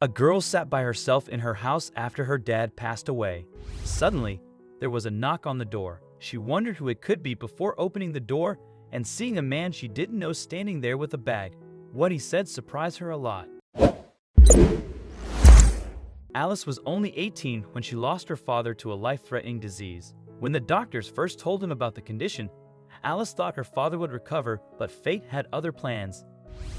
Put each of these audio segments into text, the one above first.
A girl sat by herself in her house after her dad passed away. Suddenly, there was a knock on the door. She wondered who it could be before opening the door and seeing a man she didn't know standing there with a bag. What he said surprised her a lot. Alice was only 18 when she lost her father to a life-threatening disease. When the doctors first told him about the condition, Alice thought her father would recover, but fate had other plans.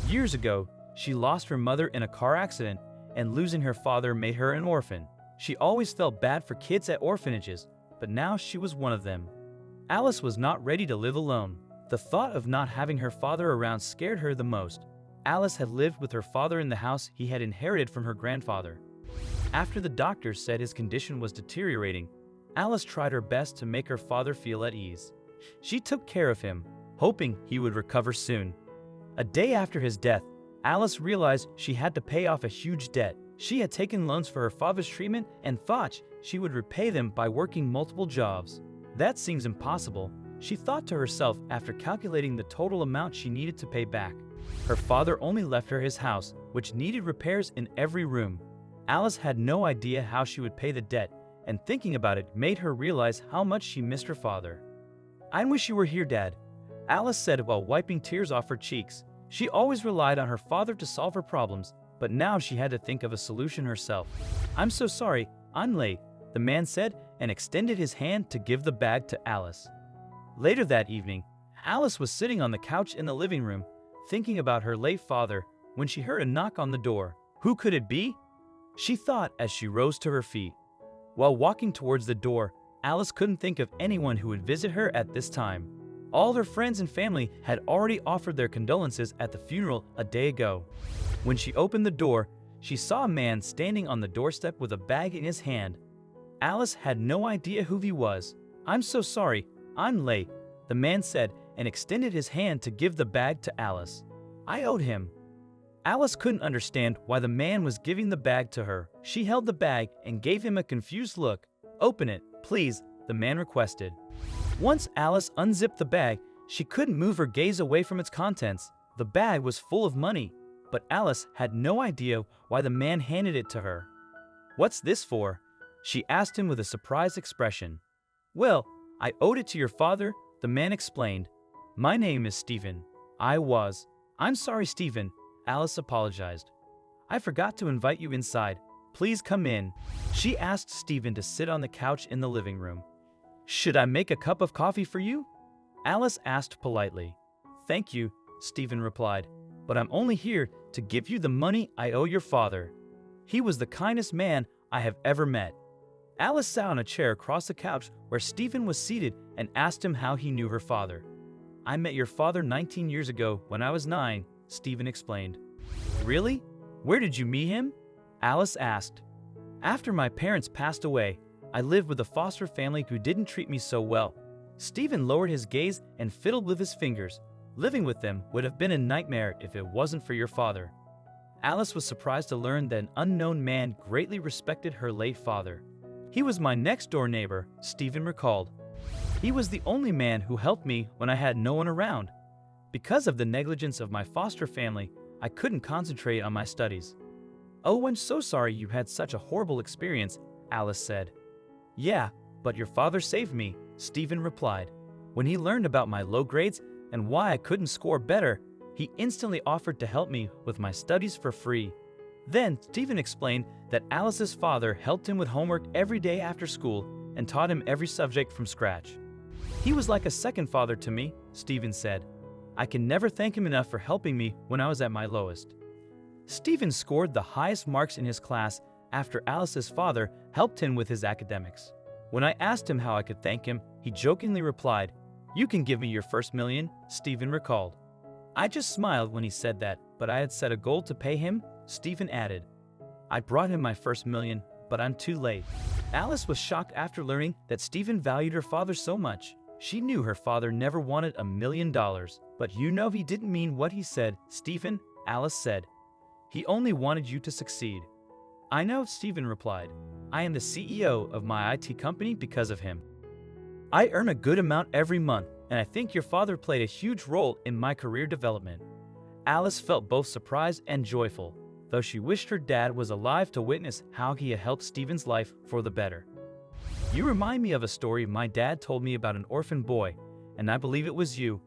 Years ago, she lost her mother in a car accident, and losing her father made her an orphan. She always felt bad for kids at orphanages, but now she was one of them. Alice was not ready to live alone. The thought of not having her father around scared her the most. Alice had lived with her father in the house he had inherited from her grandfather. After the doctors said his condition was deteriorating, Alice tried her best to make her father feel at ease. She took care of him, hoping he would recover soon. A day after his death, Alice realized she had to pay off a huge debt. She had taken loans for her father's treatment and thought she would repay them by working multiple jobs. That seems impossible, she thought to herself after calculating the total amount she needed to pay back. Her father only left her his house, which needed repairs in every room. Alice had no idea how she would pay the debt, and thinking about it made her realize how much she missed her father. "I wish you were here, Dad," Alice said while wiping tears off her cheeks. She always relied on her father to solve her problems, but now she had to think of a solution herself. "I'm so sorry, I'm late," the man said and extended his hand to give the bag to Alice. Later that evening, Alice was sitting on the couch in the living room, thinking about her late father, when she heard a knock on the door. Who could it be? She thought as she rose to her feet. While walking towards the door, Alice couldn't think of anyone who would visit her at this time. All her friends and family had already offered their condolences at the funeral a day ago. When she opened the door, she saw a man standing on the doorstep with a bag in his hand. Alice had no idea who he was. "I'm so sorry, I'm late," the man said and extended his hand to give the bag to Alice. "I owed him." Alice couldn't understand why the man was giving the bag to her. She held the bag and gave him a confused look. "Open it, please," the man requested. Once Alice unzipped the bag, she couldn't move her gaze away from its contents. The bag was full of money, but Alice had no idea why the man handed it to her. "What's this for?" she asked him with a surprised expression. "Well, I owed it to your father," the man explained. "My name is Stephen." I'm sorry, Stephen," Alice apologized. "I forgot to invite you inside. Please come in." She asked Stephen to sit on the couch in the living room. "Should I make a cup of coffee for you?" Alice asked politely. "Thank you," Stephen replied, "but I'm only here to give you the money I owe your father. He was the kindest man I have ever met." Alice sat on a chair across the couch where Stephen was seated and asked him how he knew her father. "I met your father 19 years ago when I was 9, Stephen explained. "Really? Where did you meet him?" Alice asked. "After my parents passed away, I lived with a foster family who didn't treat me so well." Stephen lowered his gaze and fiddled with his fingers. "Living with them would have been a nightmare if it wasn't for your father." Alice was surprised to learn that an unknown man greatly respected her late father. "He was my next-door neighbor," Stephen recalled. "He was the only man who helped me when I had no one around. Because of the negligence of my foster family, I couldn't concentrate on my studies." "Oh, I'm so sorry you had such a horrible experience," Alice said. "Yeah, but your father saved me," Stephen replied. "When he learned about my low grades and why I couldn't score better, he instantly offered to help me with my studies for free." Then Stephen explained that Alice's father helped him with homework every day after school and taught him every subject from scratch. "He was like a second father to me," Stephen said. "I can never thank him enough for helping me when I was at my lowest." Stephen scored the highest marks in his class after Alice's father helped him with his academics. When I asked him how I could thank him, he jokingly replied, "You can give me your first million," Stephen recalled. "I just smiled when he said that, but I had set a goal to pay him," Stephen added. "I brought him my first million, but I'm too late." Alice was shocked after learning that Stephen valued her father so much. She knew her father never wanted $1 million, but you know he didn't mean what he said, Stephen, Alice said. "He only wanted you to succeed." "I know," Stephen replied. "I am the CEO of my IT company because of him. I earn a good amount every month, and I think your father played a huge role in my career development." Alice felt both surprised and joyful. though she wished her dad was alive to witness how he had helped Stephen's life for the better. "You remind me of a story my dad told me about an orphan boy, and I believe it was you,"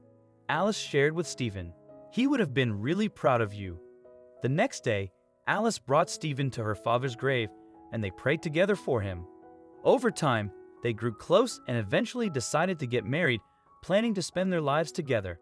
Alice shared with Stephen. "He would have been really proud of you." The next day, Alice brought Stephen to her father's grave, and they prayed together for him. Over time, they grew close and eventually decided to get married, planning to spend their lives together.